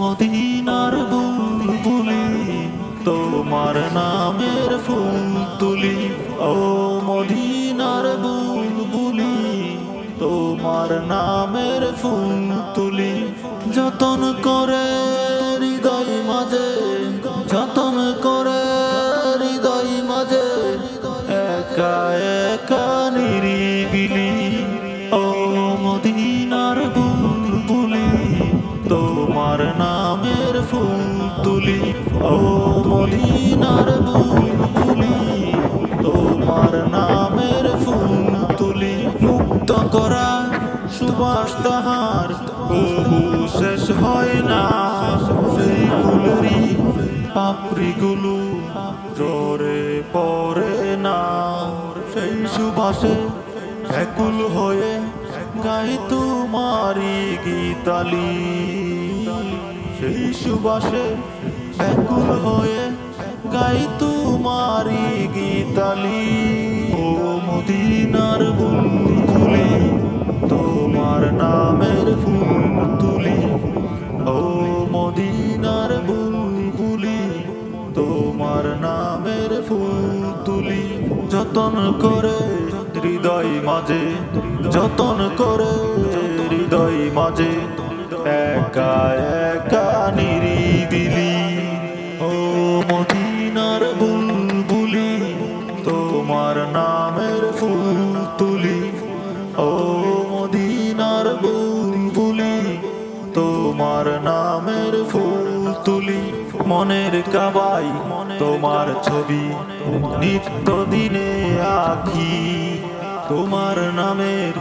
মদিনার বুলবুলি তোমার নামের ফুল তুলি। ও মদিনার বুলবুলি তোমার নামের ফুল তুলি। যতন করে হৃদয় মাঝে, যতন করে হৃদয় মাঝে, একা একা নিরিবিলি। ও মদিনার বুলবুলি তোমার নামের ফুল তুলি। ও মদিনার বুলবুলি তোমার নামের ফুল তুলি। মুক্ত করা সুবাস তাহার বহু শেষ হয় না, সেই ফুলেরই পাপড়িগুলো ঝরে পড়ে না। সেই সুবাসে একুল হয়ে গাই তোমারি গীতালি, সেই সুবাসে একুল হয়ে গাই তোমারি গীতালি। ও মদিনার বুলবুলি তোমার নামের ফুল তুলি। ও মদিনার বুলবুলি তোমার নামের ফুল তুলি। যতন করে হৃদয় মাঝে, যতন করে হৃদয় মাঝে, একা একা নিরিবিলি। ও মদিনার বুলবুলি তোমার নামের ফুল তুলি। ও মদিনার বুলবুলি তোমার নামের ফুল তুলি। মনের কাবাই তোমার ছবি নিত্য দিনে আঁকি, তোমার নামের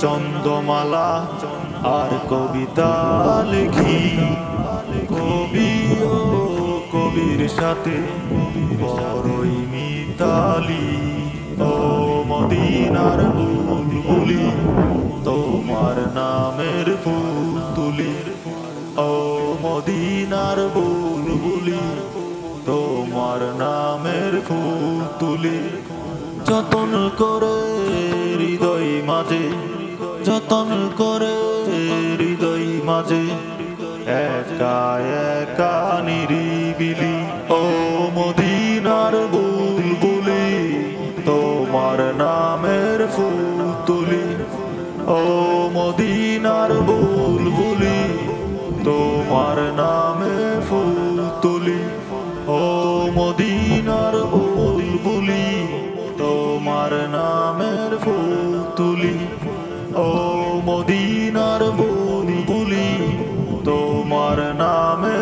চন্দ্রমালা আর কবিতা লিখি। কবি ও কবির সাথে বড়ই মিতালি। ও মদিনার বুলবুলি তোমার নামের ফুল তুলি। ও মদিনার বুলবুলি তোমার নামের ফুল তুলি। যতন করে হৃদয় মাঝে, যতন করে হৃদয় মাঝে, একা একা নিরিবিলি। ও মদিনার বুলবুলি তোমার নামের ফুল তুলি। ও মদিনার বুলবুলি তোমার নামের ফুল তুলি। ও মদিনার বুলবুলি তোমার নামের ফুল তুলি। ও মদিনার বুলবুলি তোমার নামে